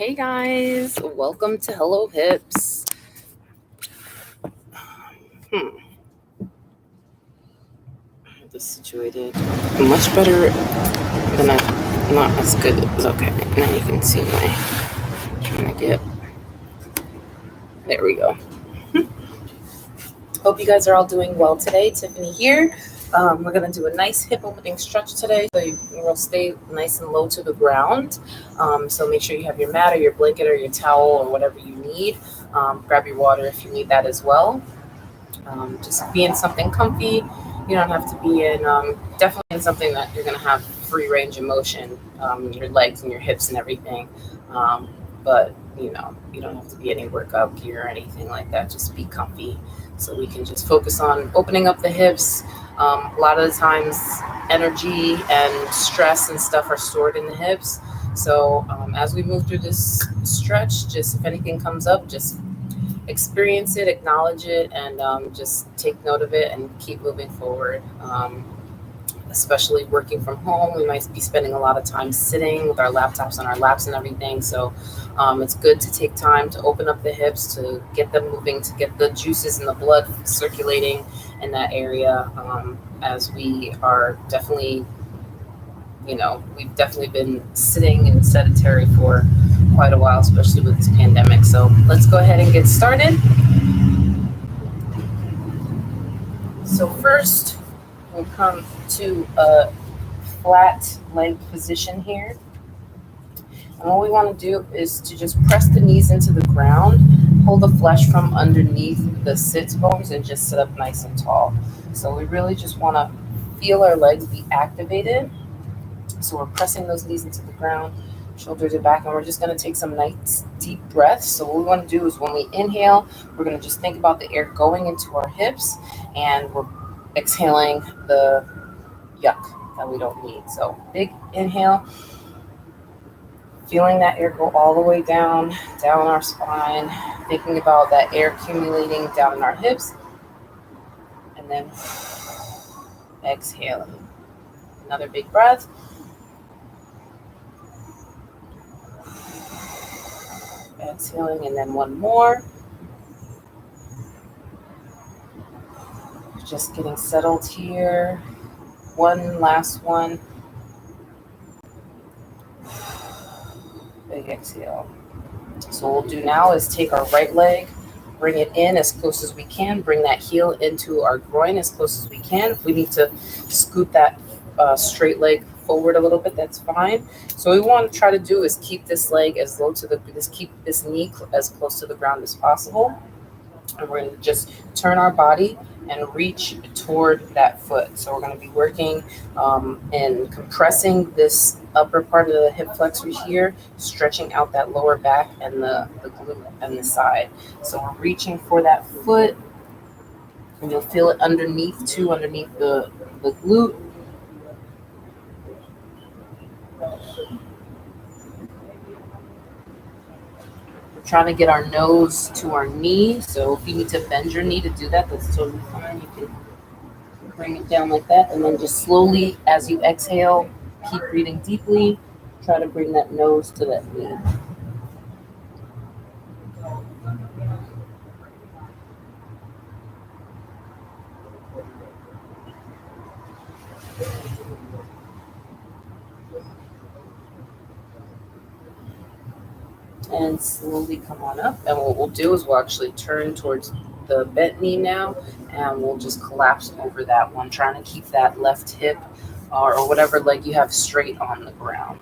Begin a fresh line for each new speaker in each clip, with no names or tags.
Hey guys, welcome to Hello Hips. This situated much better than not as good as okay. Now you can see my trying to get. There we go. Hope you guys are all doing well today. Tiffany here. We're gonna do a nice hip opening stretch today, so you will stay nice and low to the ground. So make sure you have your mat or your blanket or your towel or whatever you need. Grab your water if you need that as well. Just be in something comfy. You don't have to be in definitely in something that you're going to have free range of motion, your legs and your hips and everything. But you don't have to be any workout gear or anything like that. Just be comfy, so we can just focus on opening up the hips. A lot of the times, energy and stress and stuff are stored in the hips. So as we move through this stretch, just if anything comes up, just experience it, acknowledge it, and just take note of it and keep moving forward. Especially working from home, we might be spending a lot of time sitting with our laptops on our laps and everything. So it's good to take time to open up the hips, to get them moving, to get the juices and the blood circulating in that area. As we are definitely, we've definitely been sitting and sedentary for quite a while, especially with this pandemic. So let's go ahead and get started. So first, we'll come to a flat leg position here. And what we want to do is to just press the knees into the ground, pull the flesh from underneath the sits bones, and just sit up nice and tall. So we really just want to feel our legs be activated. So we're pressing those knees into the ground, shoulders are back, and we're just going to take some nice deep breaths. So what we want to do is when we inhale, we're going to just think about the air going into our hips, and we're exhaling the yuck that we don't need. So big inhale, feeling that air go all the way down our spine, thinking about that air accumulating down in our hips, and then exhaling. Another big breath. Exhaling, and then one more. Just getting settled here. One last one. Big exhale. So what we'll do now is take our right leg, bring it in as close as we can, bring that heel into our groin as close as we can. If we need to scoot that straight leg forward a little bit, that's fine. So what we want to try to do is keep this leg as low to keep this knee as close to the ground as possible. And we're going to just turn our body and reach toward that foot. So we're going to be working and compressing this upper part of the hip flexor here, stretching out that lower back and the glute and the side. So we're reaching for that foot, and you'll feel it underneath the glute. We're trying to get our nose to our knee. So if you need to bend your knee to do that, that's totally fine. You can bring it down like that, and then just slowly, as you exhale, keep breathing deeply. Try to bring that nose to that knee. And slowly come on up. And what we'll do is we'll actually turn towards the bent knee now, and we'll just collapse over that one, trying to keep that left hip or whatever leg you have straight on the ground.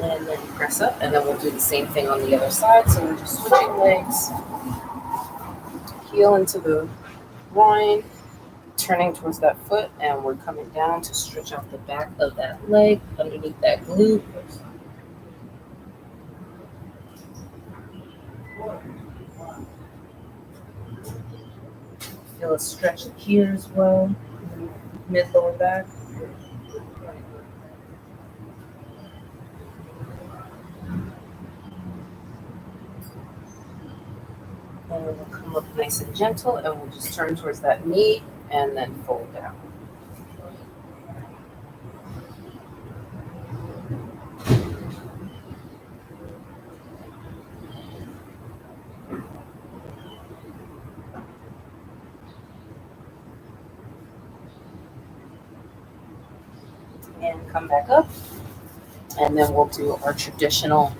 And then press up, and then we'll do the same thing on the other side. So we're just switching legs, heel into the groin, turning towards that foot, and we're coming down to stretch out the back of that leg underneath that glute. Feel a stretch here as well, mid lower back. then we'll come up nice and gentle, and we'll just turn towards that knee and then fold down. And come back up, and then we'll do our traditional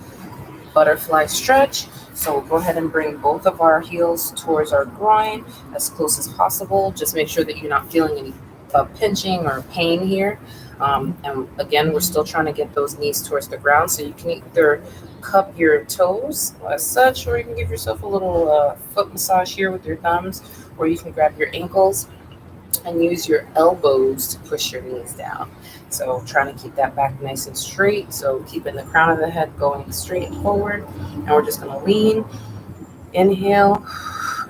butterfly stretch. So we'll go ahead and bring both of our heels towards our groin as close as possible. Just make sure that you're not feeling any pinching or pain here. And again, we're still trying to get those knees towards the ground. So you can either cup your toes as such, or you can give yourself a little foot massage here with your thumbs, or you can grab your ankles and use your elbows to push your knees down. So trying to keep that back nice and straight. So keeping the crown of the head going straight forward. And we're just going to lean, inhale,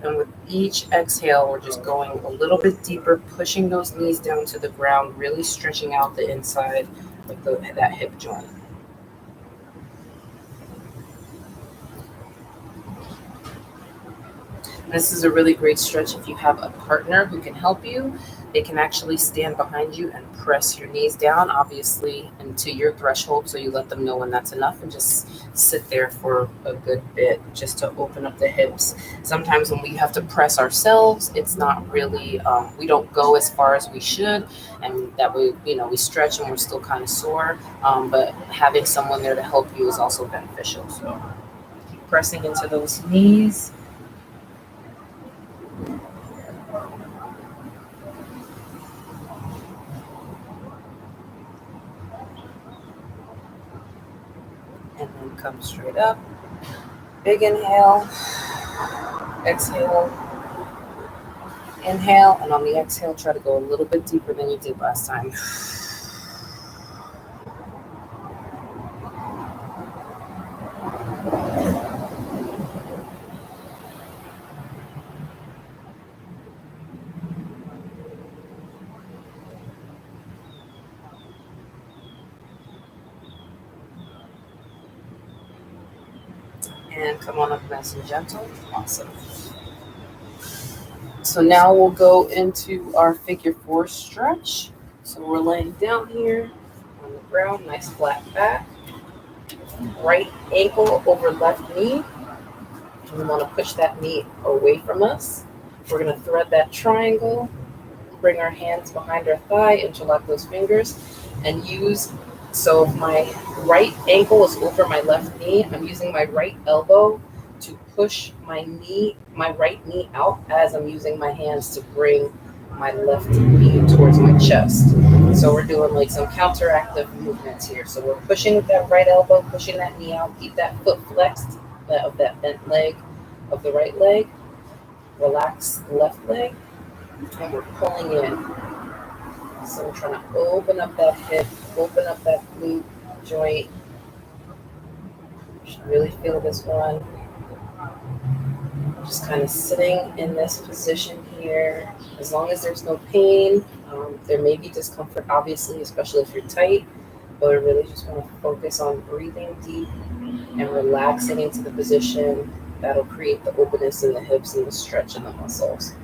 and with each exhale, we're just going a little bit deeper, pushing those knees down to the ground, really stretching out the inside of that hip joint. This is a really great stretch if you have a partner who can help you. They can actually stand behind you and press your knees down, obviously, into your threshold, so you let them know when that's enough, and just sit there for a good bit just to open up the hips. Sometimes when we have to press ourselves, it's not really, we don't go as far as we should, and that way, we stretch and we're still kind of sore, but having someone there to help you is also beneficial. So keep pressing into those knees. And then come straight up. Big inhale, exhale, inhale, and on the exhale, try to go a little bit deeper than you did last time. And come on up nice and gentle. Awesome. So now we'll go into our figure four stretch. So we're laying down here on the ground, nice flat back. Right ankle over left knee. And we want to push that knee away from us. We're going to thread that triangle, bring our hands behind our thigh, interlock those fingers, and so if my right ankle is over my left knee, I'm using my right elbow to push my right knee out as I'm using my hands to bring my left knee towards my chest. So we're doing like some counteractive movements here. So we're pushing with that right elbow, pushing that knee out, keep that foot flexed of that bent leg of the right leg, relax the left leg, and we're pulling in. So we're trying to open up that hip, open up that glute joint. You should really feel this one. Just kind of sitting in this position here. As long as there's no pain, there may be discomfort, obviously, especially if you're tight, but I really just want to focus on breathing deep and relaxing into the position. That'll create the openness in the hips and the stretch in the muscles.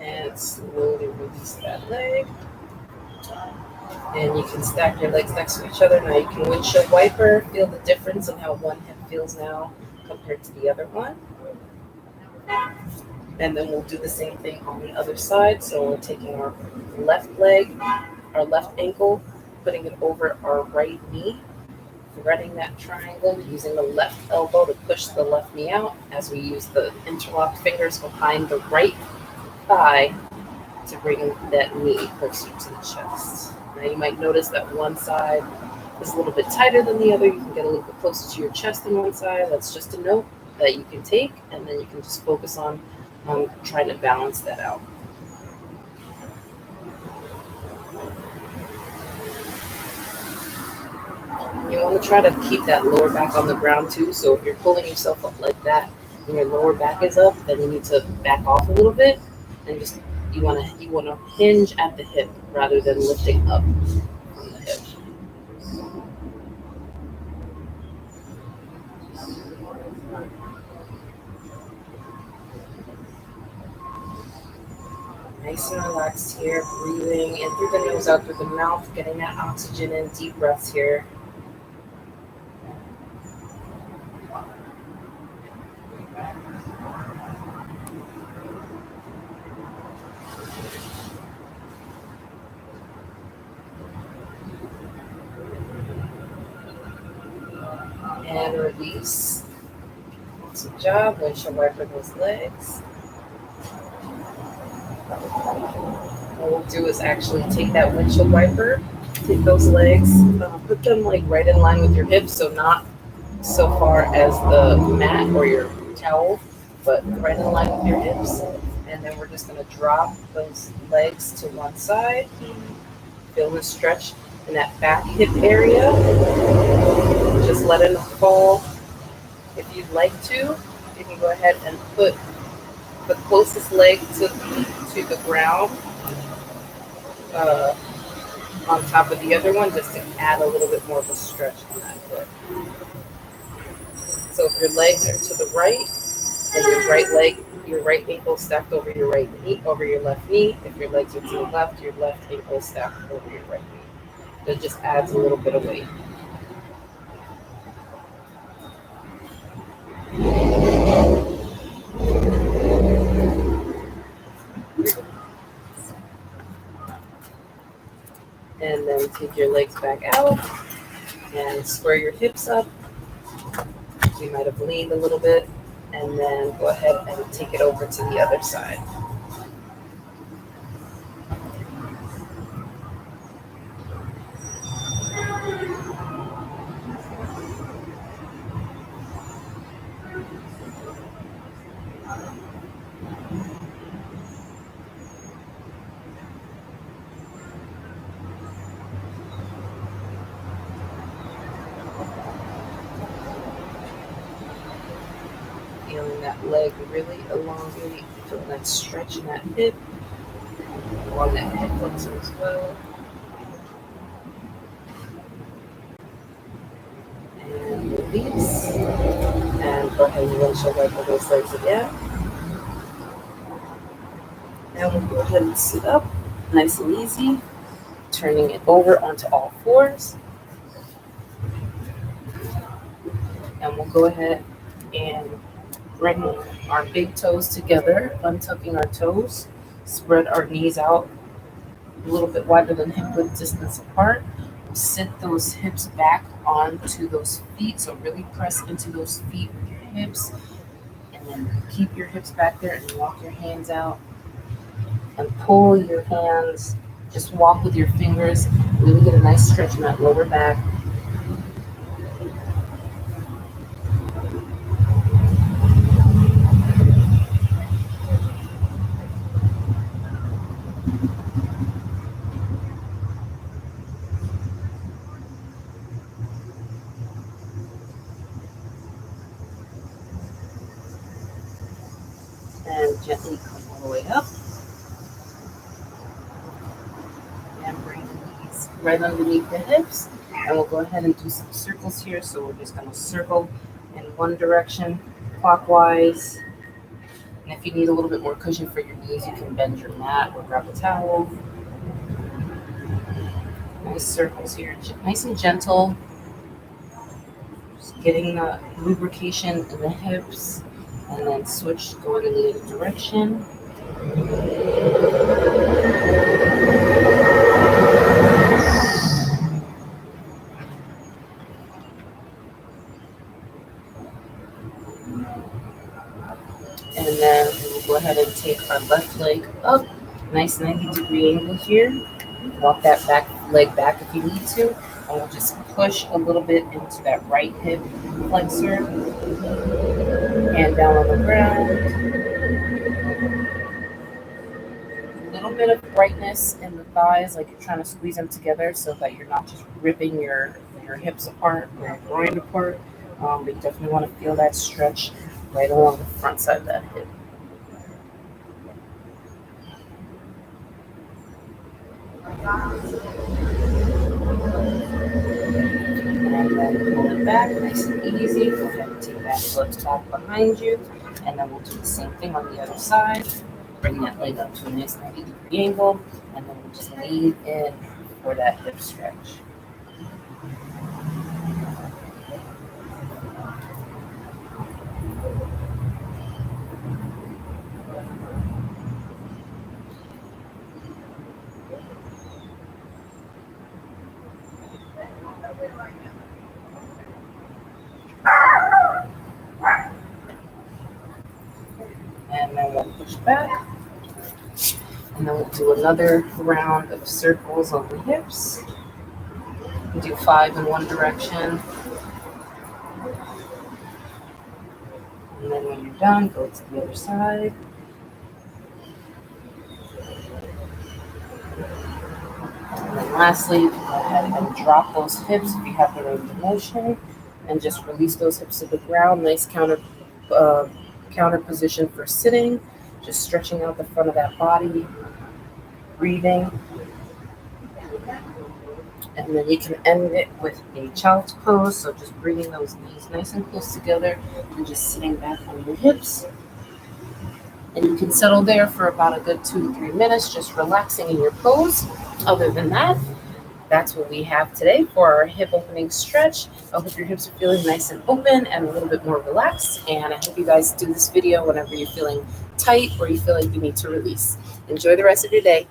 And slowly release that leg. And you can stack your legs next to each other. Now you can windshield wiper, feel the difference in how one hip feels now compared to the other one. And then we'll do the same thing on the other side. So we're taking our left leg, our left ankle, putting it over our right knee, threading that triangle, using the left elbow to push the left knee out as we use the interlocked fingers behind the right thigh to bring that knee closer to the chest. Now you might notice that one side is a little bit tighter than the other. You can get a little bit closer to your chest on one side. That's just a note that you can take, and then you can just focus on trying to balance that out. You want to try to keep that lower back on the ground too. So if you're pulling yourself up like that and your lower back is up, then you need to back off a little bit and just you want to hinge at the hip rather than lifting up from the hip. Nice and relaxed here, breathing in through the nose, out through the mouth, getting that oxygen in, deep breaths here. And release. Good job. Windshield wiper those legs. What we'll do is actually take that windshield wiper, take those legs, put them like right in line with your hips, so not so far as the mat or your towel, but right in line with your hips. And then we're just going to drop those legs to one side. Feel the stretch in that back hip area. Just let it fall. If you'd like to, you can go ahead and put the closest leg to the ground on top of the other one, just to add a little bit more of a stretch on that foot. So if your legs are to the right, then your right ankle stacked over your right knee, over your left knee. If your legs are to the left, your left ankle stacked over your right knee. That just adds a little bit of weight. And then take your legs back out and square your hips up. You might have leaned a little bit, and then go ahead and take it over to the other side. Feeling that leg really elongate, feeling that stretch in that hip, along that hip flexor as well. And release. And go ahead and windshield wiper those legs again. Now we'll go ahead and sit up, nice and easy, turning it over onto all fours. And we'll go ahead and bring our big toes together, untucking our toes, spread our knees out a little bit wider than hip width distance apart. Sit those hips back onto those feet, so really press into those feet with your hips, and then keep your hips back there and walk your hands out and pull your hands. Just walk with your fingers, really get a nice stretch in that lower back. And gently come all the way up. And bring the knees right underneath the hips. And we'll go ahead and do some circles here. So we're just going to circle in one direction, clockwise. And if you need a little bit more cushion for your knees, you can bend your mat or grab a towel. Nice circles here, nice and gentle. Just getting the lubrication in the hips, and then switch going in the other direction. And then we'll go ahead and take our left leg up, nice 90-degree angle here. Walk that back leg back if you need to. And we'll just push a little bit into that right hip flexor. Hand down on the ground. A little bit of brightness in the thighs, like you're trying to squeeze them together so that you're not just ripping your your hips apart or your groin apart. But you definitely want to feel that stretch right along the front side of that hip. And then pull it back, nice and easy. Go ahead and take that foot back behind you. And then we'll do the same thing on the other side. Bring that leg up to a nice 90-degree angle. And then we'll just lean in for that hip stretch. And then we'll push back. And then we'll do another round of circles on the hips. We'll do 5 in one direction. And then when you're done, go to the other side. And then lastly, go ahead and drop those hips if you have the range of motion. And just release those hips to the ground. Nice counter position for sitting. Just stretching out the front of that body. Breathing. And then you can end it with a child's pose. So just bringing those knees nice and close together and just sitting back on your hips. And you can settle there for about a good 2 to 3 minutes, just relaxing in your pose. Other than that, that's what we have today for our hip opening stretch. I hope your hips are feeling nice and open and a little bit more relaxed. And I hope you guys do this video whenever you're feeling tight or you feel like you need to release. Enjoy the rest of your day.